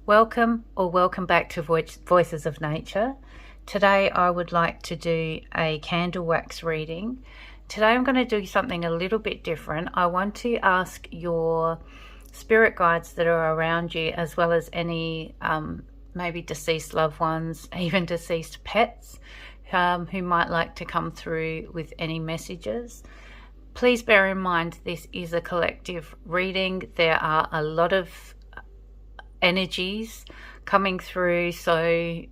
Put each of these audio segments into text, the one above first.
Welcome or welcome back to Voices of Nature. Today I would like to do a candle wax reading. Today I'm going to do something a little bit different. I want to ask your spirit guides that are around you, as well as any maybe deceased loved ones, even deceased pets, who might like to come through with any messages. Please bear in mind this is a collective reading. There are a lot of energies coming through, so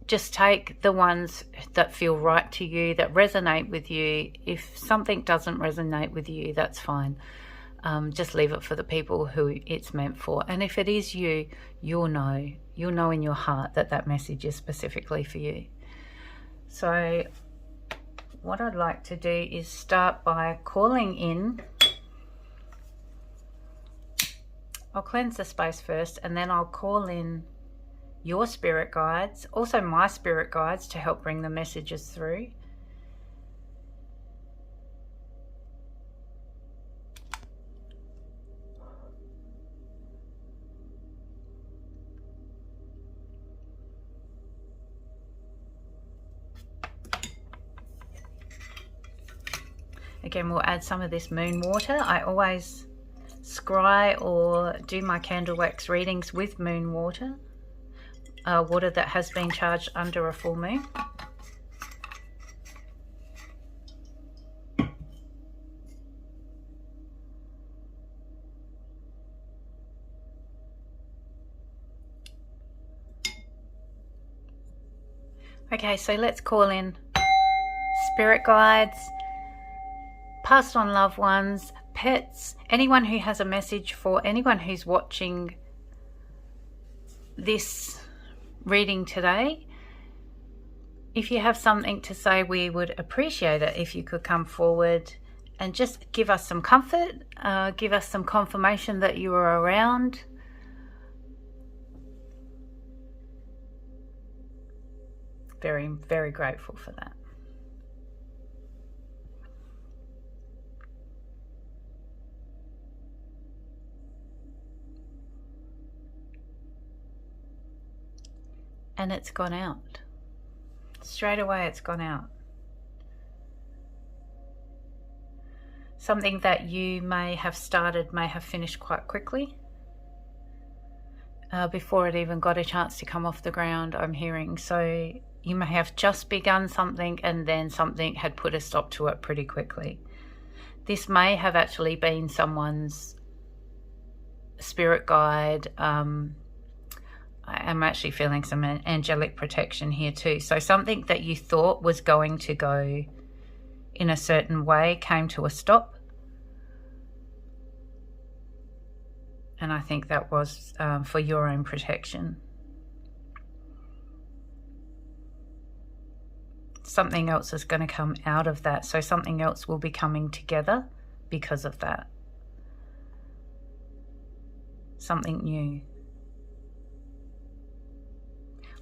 just take the ones that feel right to you, that resonate with you. If something doesn't resonate with you, that's fine. Just leave it for the people who it's meant for. And if it is you, you'll know in your heart that that message is specifically for you. So what I'd like to do is start by calling in. I'll cleanse the space first, and then I'll call in your spirit guides, also my spirit guides, to help bring the messages through. Again, we'll add some of this moon water. I always scry or do my candle wax readings with moon water, water that has been charged under a full moon. Okay, so let's call in spirit guides, passed on loved ones, pets, anyone who has a message for anyone who's watching this reading today. If you have something to say, we would appreciate it if you could come forward and just give us some comfort, give us some confirmation that you are around. Very, very grateful for that. And it's gone out. Straight away it's gone out. Something that you may have started may have finished quite quickly. Before it even got a chance to come off the ground, I'm hearing. So you may have just begun something and then something had put a stop to it pretty quickly. This may have actually been someone's spirit guide. I'm actually feeling some angelic protection here too. So something that you thought was going to go in a certain way came to a stop. And I think that was for your own protection. Something else is going to come out of that. So something else will be coming together because of that. Something new.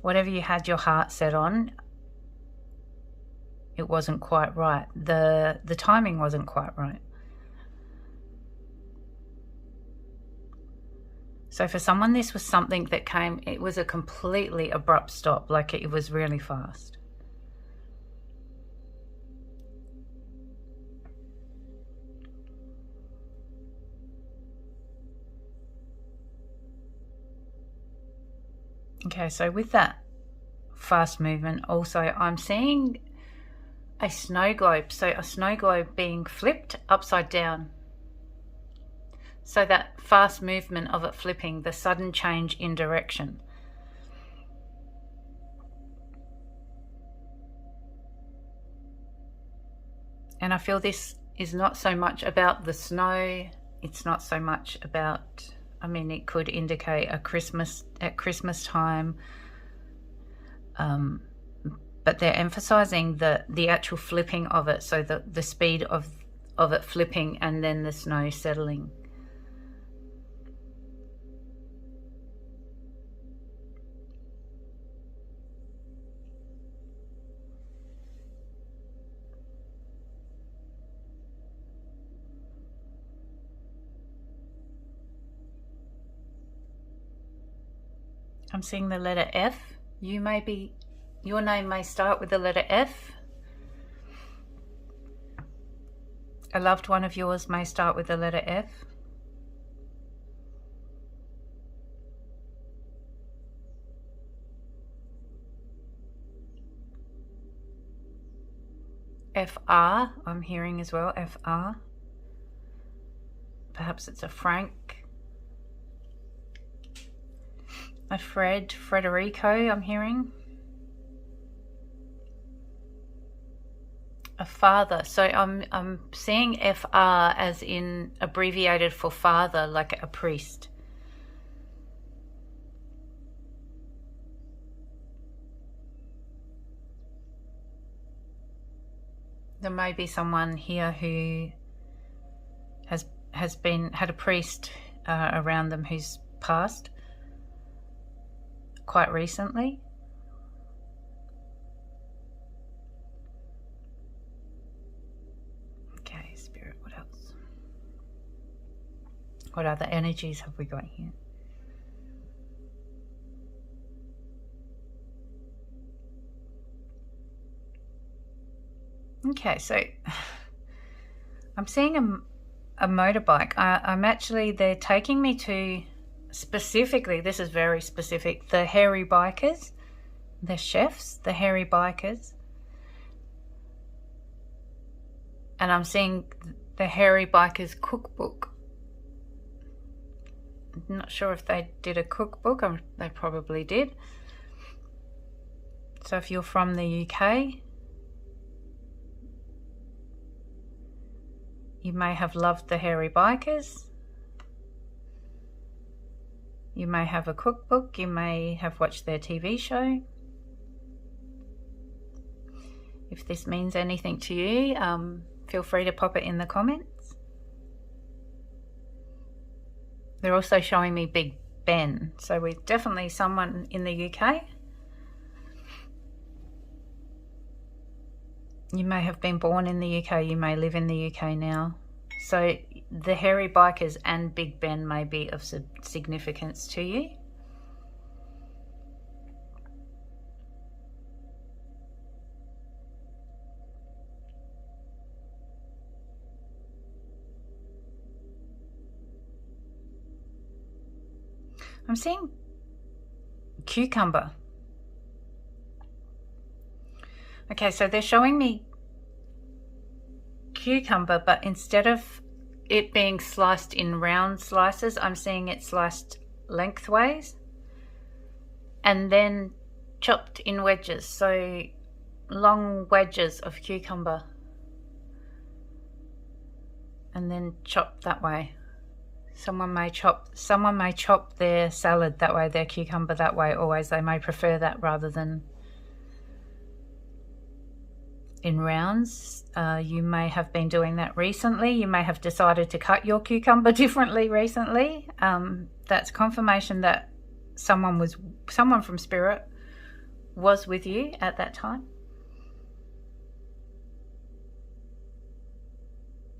Whatever you had your heart set on, it wasn't quite right. The timing wasn't quite right. So for someone, this was something that came, it was a completely abrupt stop, like it was really fast. Okay, so with that fast movement, also I'm seeing a snow globe. So a snow globe being flipped upside down. So that fast movement of it flipping, the sudden change in direction. And I feel this is not so much about the snow. It's not so much about, I mean, it could indicate at Christmas time, but they're emphasizing the actual flipping of it, so the speed of it flipping and then the snow settling. I'm seeing the letter F. Your name may start with the letter F. A loved one of yours may start with the letter F. FR, I'm hearing as well, FR. Perhaps it's a Frank. A Frederico, I'm hearing. A father. So I'm seeing FR as in abbreviated for father, like a priest. There may be someone here who has had a priest around them who's passed quite recently. Okay, Spirit, what else? What other energies have we got here? Okay, so I'm seeing a motorbike. They're taking me to, specifically, this is very specific, the hairy bikers, the chefs, the hairy bikers. And I'm seeing the hairy bikers cookbook. I'm not sure if they did a cookbook. They probably did. So if you're from the UK, you may have loved the hairy bikers. You may have a cookbook. You may have watched their TV show. If this means anything to you, feel free to pop it in the comments. They're also showing me Big Ben. So we're definitely someone in the UK. You may have been born in the UK, you may live in the UK now. So the hairy bikers and Big Ben may be of significance to you. I'm seeing cucumber. Okay, so they're showing me cucumber, but instead of it being sliced in round slices, I'm seeing it sliced lengthways and then chopped in wedges, so long wedges of cucumber and then chopped that way. Someone may chop their salad that way, their cucumber that way. Always they may prefer that rather than in rounds. You may have been doing that recently. You may have decided to cut your cucumber differently recently. That's confirmation that someone from Spirit was with you at that time.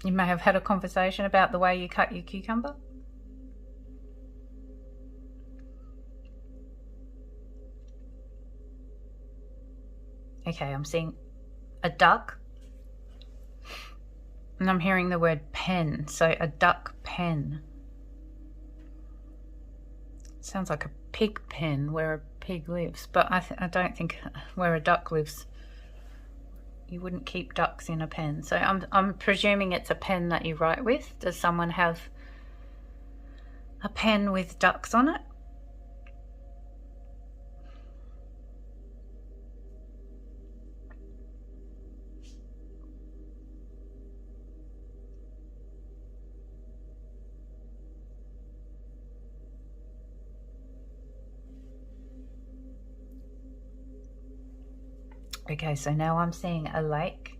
You may have had a conversation about the way you cut your cucumber. Okay, I'm seeing a duck. And I'm hearing the word pen, so a duck pen. Sounds like a pig pen where a pig lives, but I don't think where a duck lives. You wouldn't keep ducks in a pen. So I'm presuming it's a pen that you write with. Does someone have a pen with ducks on it? Okay, so now I'm seeing a lake.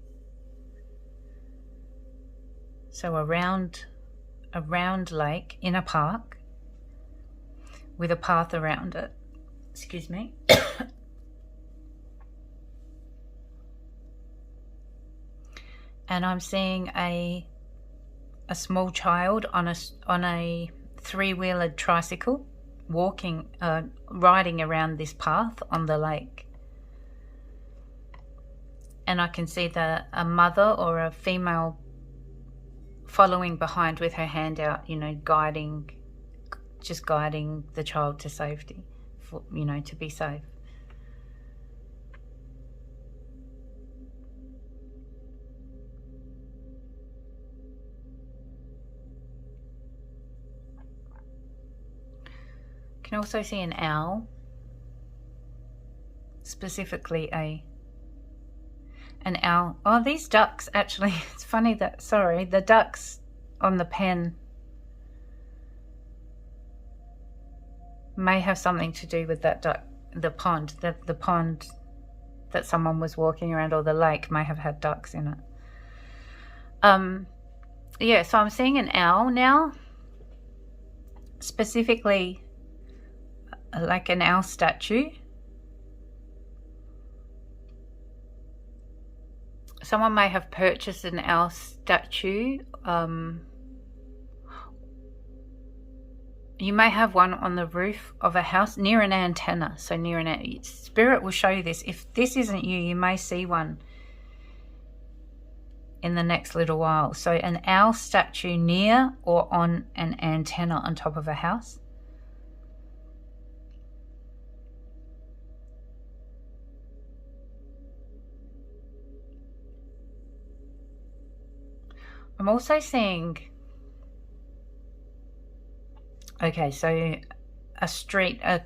So a round lake in a park with a path around it. Excuse me. And I'm seeing a small child on a three-wheeled tricycle, walking, riding around this path on the lake. And I can see a mother or a female following behind with her hand out, you know, just guiding the child to safety, you know, to be safe. You can also see an owl, specifically an owl. Oh, these ducks, actually, it's funny that, sorry, the ducks on the pen may have something to do with that duck, the pond that someone was walking around, or the lake may have had ducks in it. Yeah, so I'm seeing an owl now, specifically like an owl statue. Someone may have purchased an owl statue. You may have one on the roof of a house near an antenna. So near Spirit will show you this. If this isn't you, you may see one in the next little while. So an owl statue near or on an antenna on top of a house. I'm also seeing, okay, so a street, a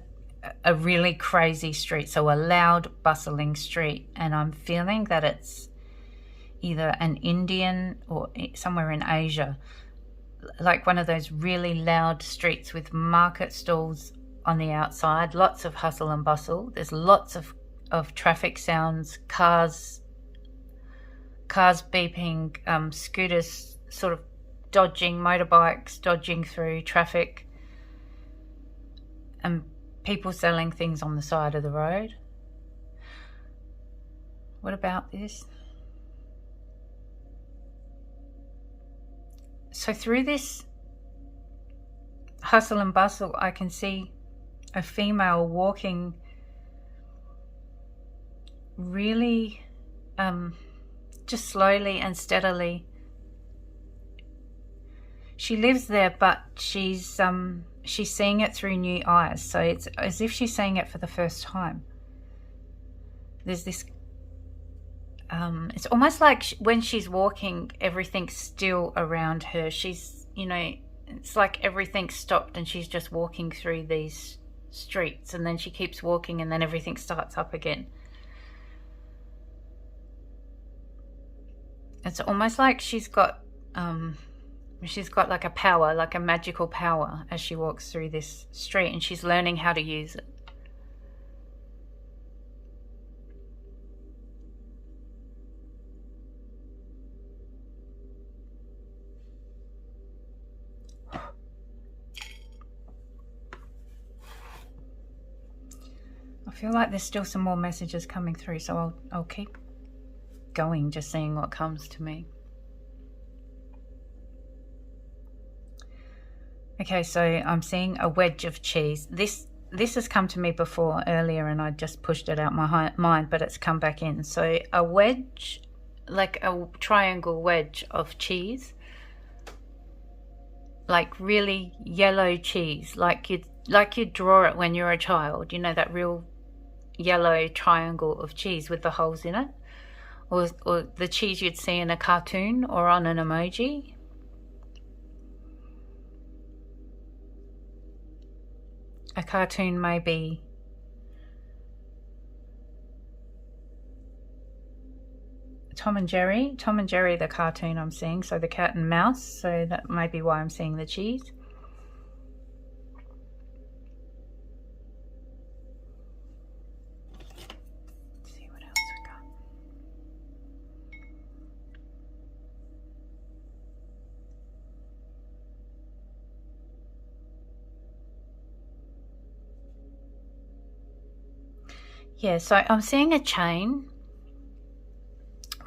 really crazy street, so a loud, bustling street, and I'm feeling that it's either an Indian or somewhere in Asia, like one of those really loud streets with market stalls on the outside, lots of hustle and bustle. There's lots of traffic sounds, cars beeping, scooters sort of dodging, motorbikes dodging through traffic, and people selling things on the side of the road. What about this? So through this hustle and bustle, I can see a female walking really just slowly and steadily. She lives there, but she's seeing it through new eyes. So it's as if she's seeing it for the first time. There's this, it's almost like when she's walking, everything's still around her. She's, you know, it's like everything's stopped and she's just walking through these streets, and then she keeps walking and then everything starts up again. It's almost like she's got like a power, like a magical power as she walks through this street, and she's learning how to use it. I feel like there's still some more messages coming through, so I'll keep going, just seeing what comes to me. Okay, so I'm seeing a wedge of cheese. This has come to me before earlier, and I just pushed it out my mind, but it's come back in. So a wedge, like a triangle wedge of cheese, like really yellow cheese, like you'd draw it when you're a child. You know, that real yellow triangle of cheese with the holes in it, or the cheese you'd see in a cartoon or on an emoji. A cartoon may be Tom and Jerry, the cartoon I'm seeing, so the cat and mouse, so that may be why I'm seeing the cheese. Let's see what else we got. Yeah, so I'm seeing a chain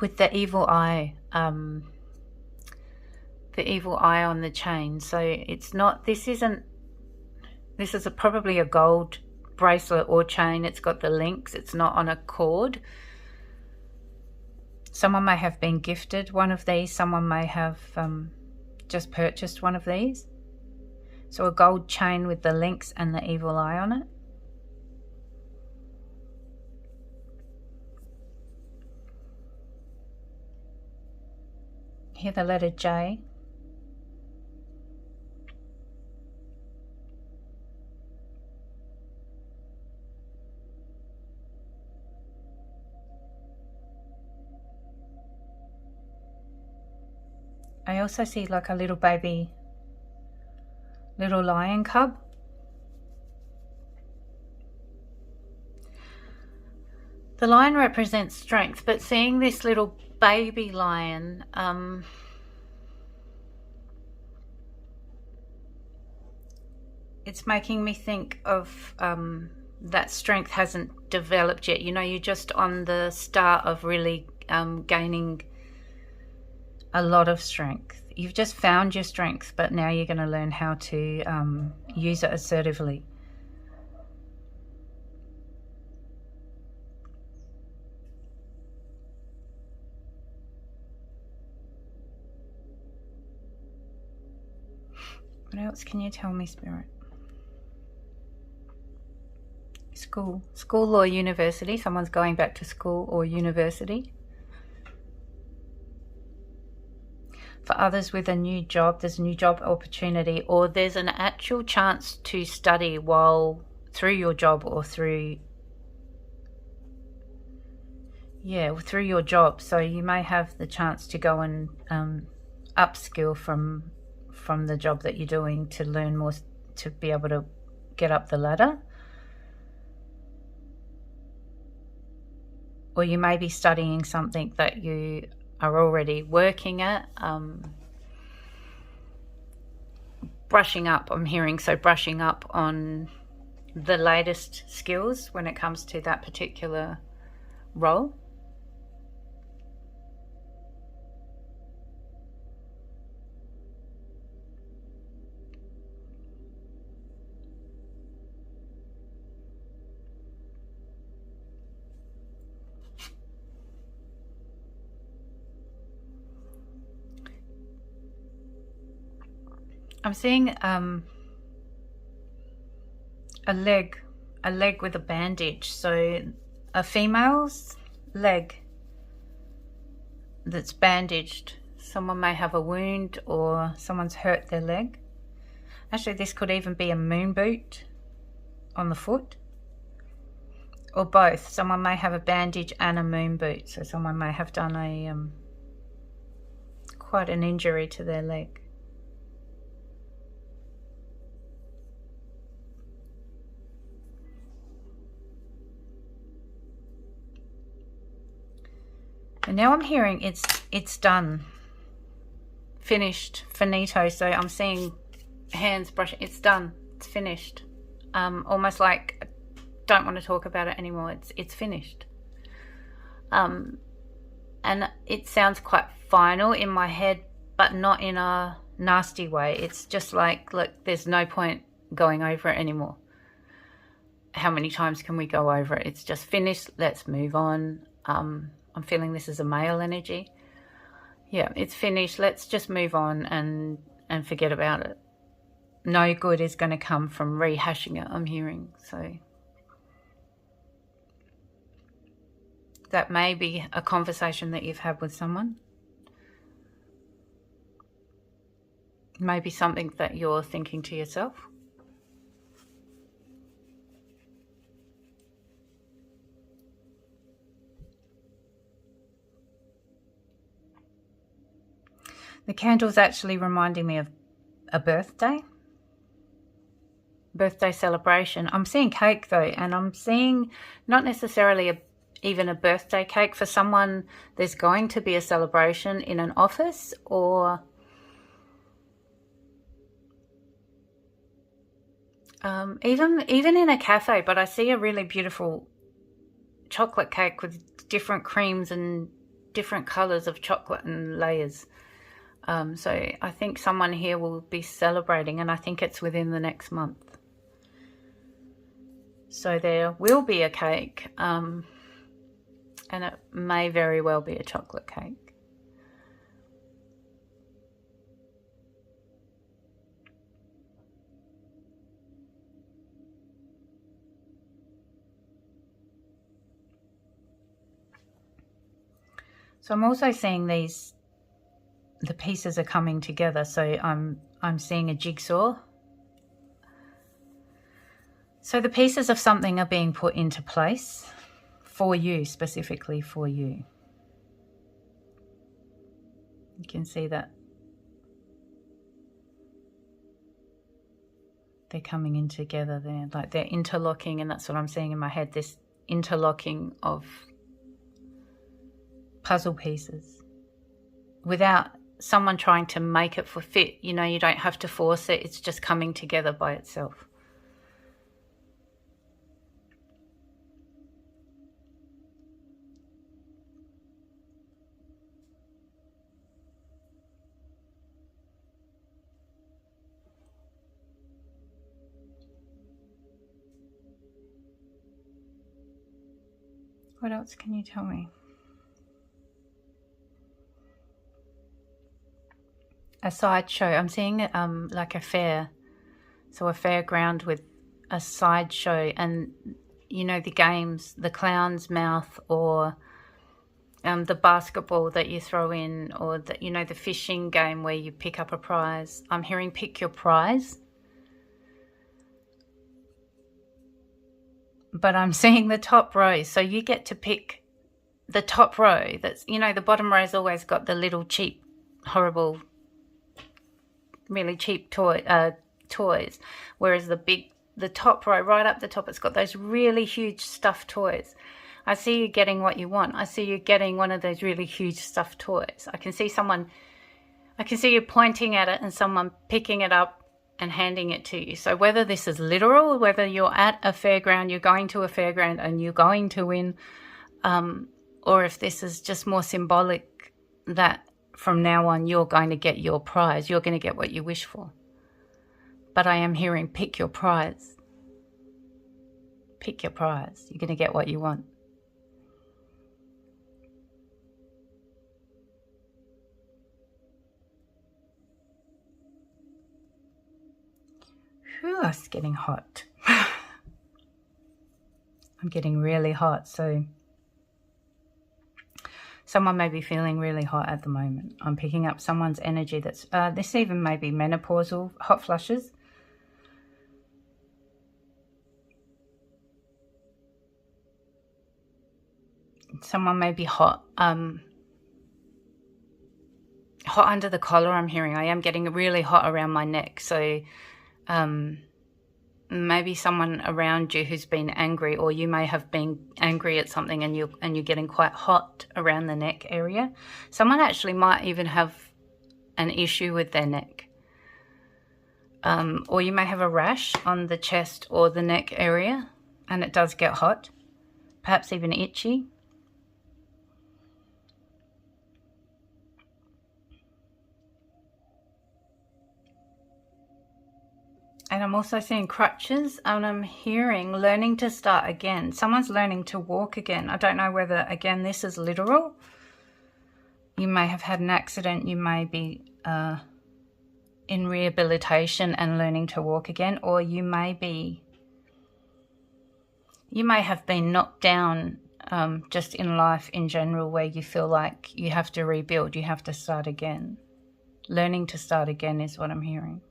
with the evil eye on the chain. So it's not, this isn't This is probably a gold bracelet or chain. It's got the links. It's not on a cord. Someone may have been gifted one of these. Someone may have just purchased one of these. So a gold chain with the links and the evil eye on it. Here the letter J. I also see like a little baby, little lion cub. The lion represents strength, but seeing this little baby lion, it's making me think of that strength hasn't developed yet. You know, you're just on the start of really gaining a lot of strength. You've just found your strength, but now you're going to learn how to use it assertively. What else can you tell me, Spirit? School or university. Someone's going back to school or university. For others with a new job, there's a new job opportunity, or there's an actual chance to study while through your job or through your job. So you may have the chance to go and upskill from the job that you're doing to learn more, to be able to get up the ladder. Or you may be studying something that you are already working at. Brushing up, I'm hearing, so brushing up on the latest skills when it comes to that particular role. I'm seeing a leg with a bandage. So a female's leg that's bandaged. Someone may have a wound or someone's hurt their leg. Actually, this could even be a moon boot on the foot, or both. Someone may have a bandage and a moon boot. So someone may have done a quite an injury to their leg. And now I'm hearing it's done, finished, finito. So I'm seeing hands brushing. It's done. It's finished. Almost like I don't want to talk about it anymore. It's finished. And it sounds quite final in my head, but not in a nasty way. It's just like, look, there's no point going over it anymore. How many times can we go over it? It's just finished. Let's move on. I'm feeling this is a male energy. Yeah, it's finished. Let's just move on and forget about it. No good is going to come from rehashing it, I'm hearing. So that may be a conversation that you've had with someone. Maybe something that you're thinking to yourself. The candle's actually reminding me of a birthday celebration. I'm seeing cake though, and I'm seeing not necessarily even a birthday cake. For someone, there's going to be a celebration in an office or even in a cafe, but I see a really beautiful chocolate cake with different creams and different colors of chocolate and layers. So I think someone here will be celebrating, and I think it's within the next month. So there will be a cake, and it may very well be a chocolate cake. So I'm also seeing the pieces are coming together. So I'm seeing a jigsaw. So the pieces of something are being put into place for you, specifically for you. You can see that they're coming in together there, like they're interlocking, and that's what I'm seeing in my head, this interlocking of puzzle pieces without someone trying to make it for fit. You know, you don't have to force it, it's just coming together by itself. What else can you tell me? A sideshow. I'm seeing like a fair. So a fairground with a sideshow, and you know, the games, the clown's mouth, or the basketball that you throw in, or the, you know, the fishing game where you pick up a prize. I'm hearing pick your prize. But I'm seeing the top row, so you get to pick the top row. That's, you know, the bottom row's always got the little cheap, horrible, really cheap toys, whereas the top row, right up the top, it's got those really huge stuffed toys. I see you getting what you want. I see you getting one of those really huge stuffed toys. I can see you pointing at it and someone picking it up and handing it to you. So whether this is literal, whether you're at a fairground, you're going to a fairground and you're going to win, or if this is just more symbolic that from now on you're going to get your prize, you're going to get what you wish for. But I am hearing pick your prize. Pick your prize. You're going to get what you want. Whew, it's getting hot. I'm getting really hot, so someone may be feeling really hot at the moment. I'm picking up someone's energy that's, this even may be menopausal, hot flushes. Someone may be hot. Hot under the collar, I'm hearing. I am getting really hot around my neck, so maybe someone around you who's been angry, or you may have been angry at something and you're getting quite hot around the neck area. Someone actually might even have an issue with their neck, or you may have a rash on the chest or the neck area, and it does get hot, perhaps even itchy. And I'm also seeing crutches, and I'm hearing learning to start again. Someone's learning to walk again. I don't know whether, again, this is literal. You may have had an accident. You may be in rehabilitation and learning to walk again, or you may have been knocked down just in life in general, where you feel like you have to rebuild, you have to start again. Learning to start again is what I'm hearing.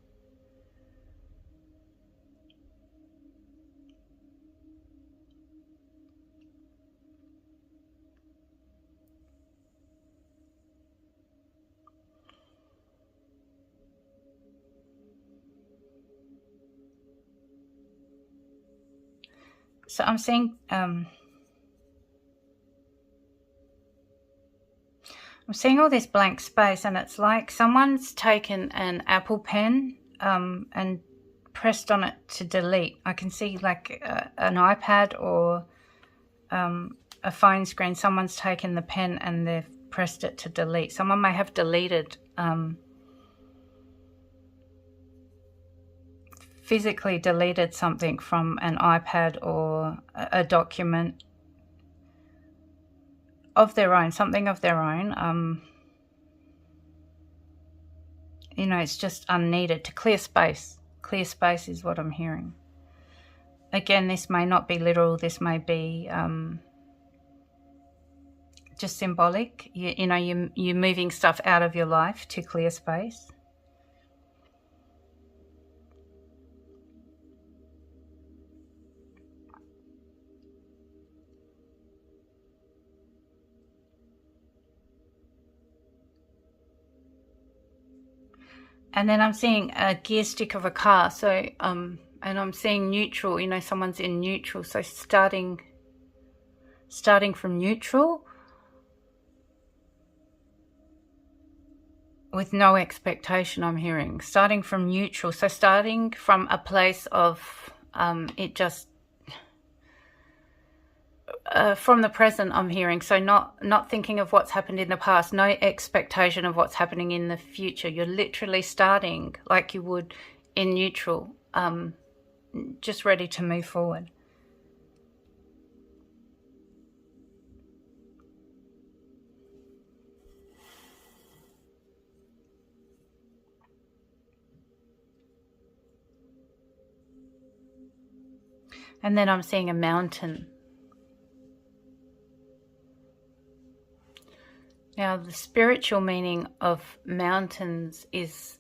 So I'm seeing all this blank space, and it's like someone's taken an Apple pen and pressed on it to delete. I can see like an iPad or a phone screen. Someone's taken the pen and they've pressed it to delete. Someone may have deleted physically deleted something from an iPad or a document of their own, something of their own. You know, it's just unneeded, to clear space. Clear space is what I'm hearing. Again, this may not be literal. This may be just symbolic. You know, you're moving stuff out of your life to clear space. And then I'm seeing a gear stick of a car. So, and I'm seeing neutral, you know, someone's in neutral. So starting from neutral with no expectation, I'm hearing. Starting from neutral. So starting from a place of it just from the present, I'm hearing. So not thinking of what's happened in the past, no expectation of what's happening in the future. You're literally starting like you would in neutral, just ready to move forward. And then I'm seeing a mountain. Now, the spiritual meaning of mountains is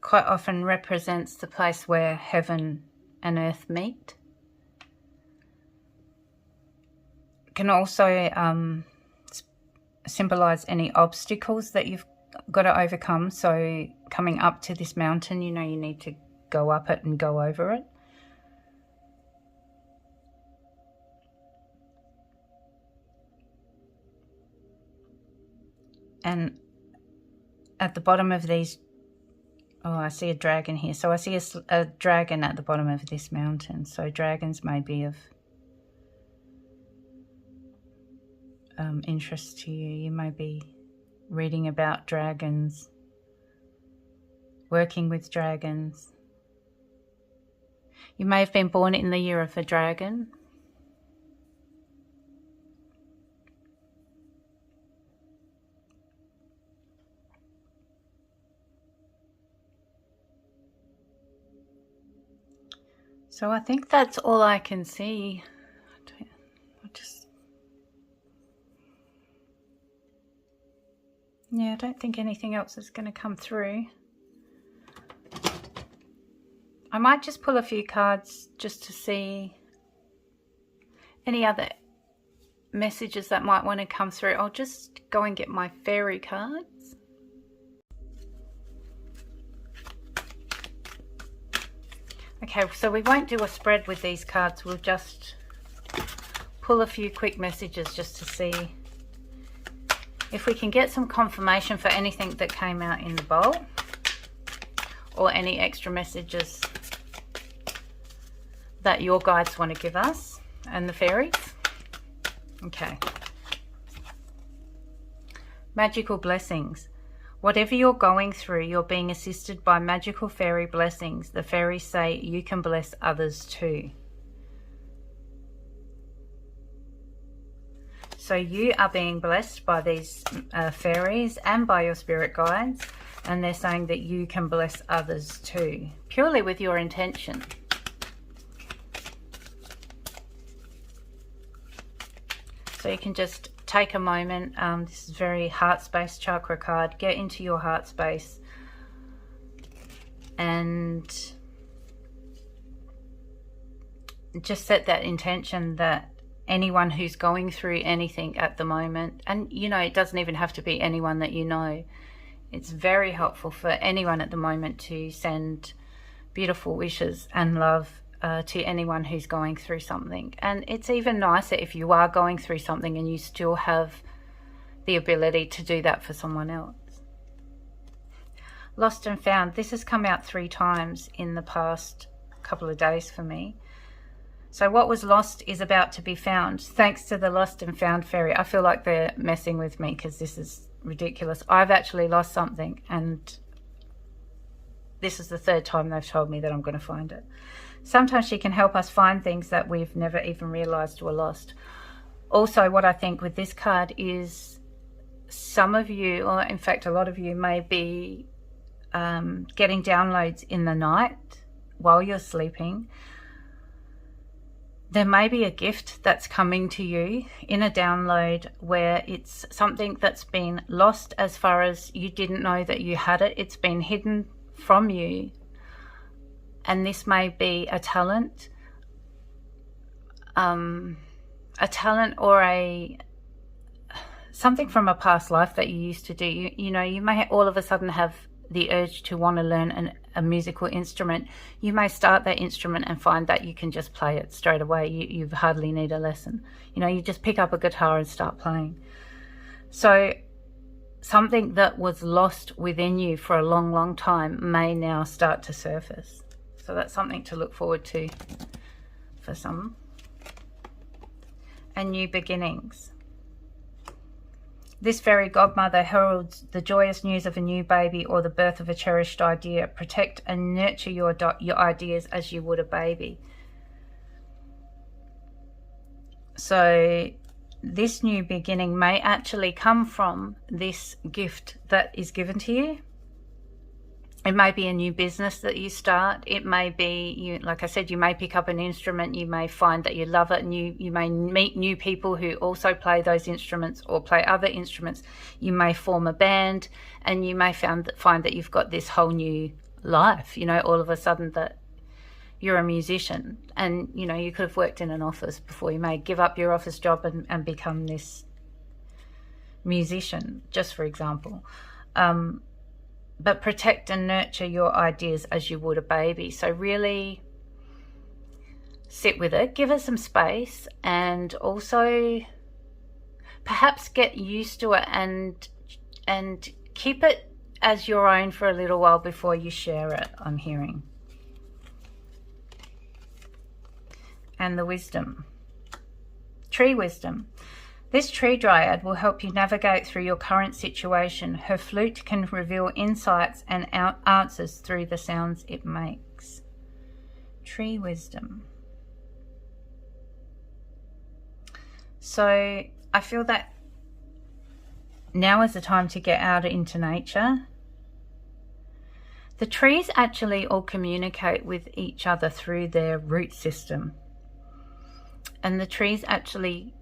quite often represents the place where heaven and earth meet. It can also symbolize any obstacles that you've got to overcome. So coming up to this mountain, you know, you need to go up it and go over it. And at the bottom of these, oh, I see a dragon here. So I see a dragon at the bottom of this mountain. So dragons may be of interest to you. You may be reading about dragons, working with dragons. You may have been born in the year of the dragon. So I think that's all I can see. I don't think anything else is going to come through. I might just pull a few cards just to see any other messages that might want to come through. I'll just go and get my fairy cards. Okay, so we won't do a spread with these cards. We'll just pull a few quick messages just to see if we can get some confirmation for anything that came out in the bowl, or any extra messages that your guides want to give us and the fairies. Okay. Magical blessings. Whatever you're going through, you're being assisted by magical fairy blessings. The fairies say you can bless others too. So you are being blessed by these fairies and by your spirit guides, and they're saying that you can bless others too, purely with your intention. So you can just take a moment. This is very heart space chakra card. Get into your heart space and just set that intention that anyone who's going through anything at the moment, and you know, it doesn't even have to be anyone that you know. It's very helpful for anyone at the moment to send beautiful wishes and love to anyone who's going through something. And it's even nicer if you are going through something and you still have the ability to do that for someone else. Lost and found. This has come out 3 times in the past couple of days for me. So what was lost is about to be found, thanks to the lost and found fairy. I feel like they're messing with me because this is ridiculous. I've actually lost something, and this is the third time they've told me that I'm going to find it. Sometimes she can help us find things that we've never even realized were lost. Also, what I think with this card is some of you, or in fact a lot of you, may be getting downloads in the night while you're sleeping. There may be a gift that's coming to you in a download where it's something that's been lost as far as you didn't know that you had it. It's been hidden from you. And this may be a talent or something from a past life that you used to do. You know, you may all of a sudden have the urge to want to learn a musical instrument. You may start that instrument and find that you can just play it straight away. You hardly need a lesson. You know, you just pick up a guitar and start playing. So something that was lost within you for a long, long time may now start to surface. So that's something to look forward to for some. And new beginnings. This fairy godmother heralds the joyous news of a new baby or the birth of a cherished idea. Protect and nurture your ideas as you would a baby. So this new beginning may actually come from this gift that is given to you. It may be a new business that you start. It may be, like I said, you may pick up an instrument. You may find that you love it, and you may meet new people who also play those instruments or play other instruments. You may form a band, and you may find that you've got this whole new life. You know, all of a sudden that you're a musician, and you know, you could have worked in an office before. You may give up your office job and become this musician, just for example. But protect and nurture your ideas as you would a baby. So really sit with it, give it some space, and also perhaps get used to it and keep it as your own for a little while before you share it, I'm hearing. And the wisdom. Tree wisdom. This tree dryad will help you navigate through your current situation. Her flute can reveal insights and answers through the sounds it makes. Tree wisdom. So I feel that now is the time to get out into nature. The trees actually all communicate with each other through their root system. And the trees actually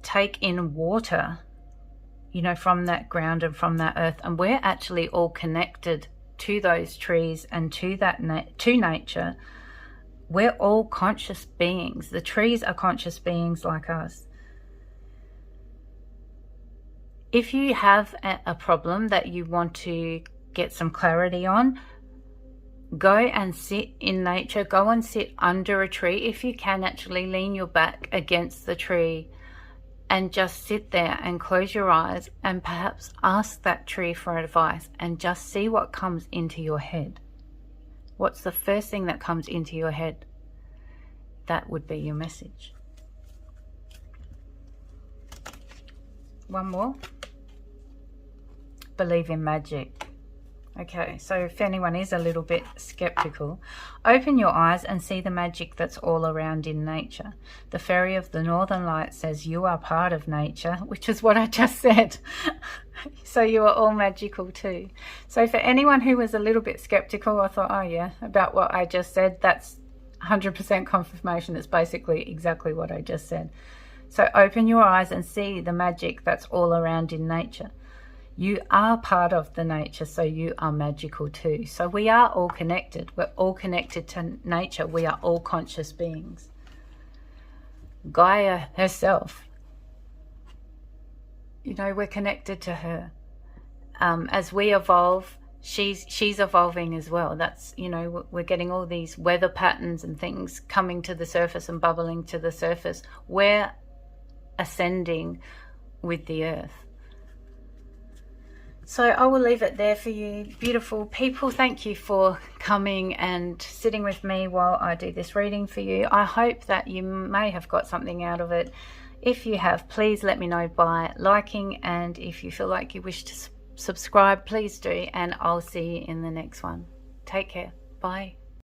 take in water, you know, from that ground and from that earth, and we're actually all connected to those trees and to that to nature. We're all conscious beings. The trees are conscious beings like us. If you have a problem that you want to get some clarity on, go and sit in nature. Go and sit under a tree. If you can, actually lean your back against the tree and just sit there and close your eyes and perhaps ask that tree for advice and just see what comes into your head. What's the first thing that comes into your head? That would be your message. One more. Believe in magic. Okay, so if anyone is a little bit skeptical, open your eyes and see the magic that's all around in nature. The fairy of the Northern Lights says you are part of nature, which is what I just said. So you are all magical too. So for anyone who was a little bit skeptical, I thought, oh yeah, about what I just said, that's 100% confirmation. It's basically exactly what I just said. So open your eyes and see the magic that's all around in nature. You are part of the nature, so you are magical too. So we are all connected. We're all connected to nature. We are all conscious beings. Gaia herself, you know, we're connected to her. As we evolve, she's evolving as well. That's, you know, we're getting all these weather patterns and things coming to the surface and bubbling to the surface. We're ascending with the earth. So I will leave it there for you, beautiful people. Thank you for coming and sitting with me while I do this reading for you. I hope that you may have got something out of it. If you have, please let me know by liking, and if you feel like you wish to subscribe, please do, and I'll see you in the next one. Take care. Bye.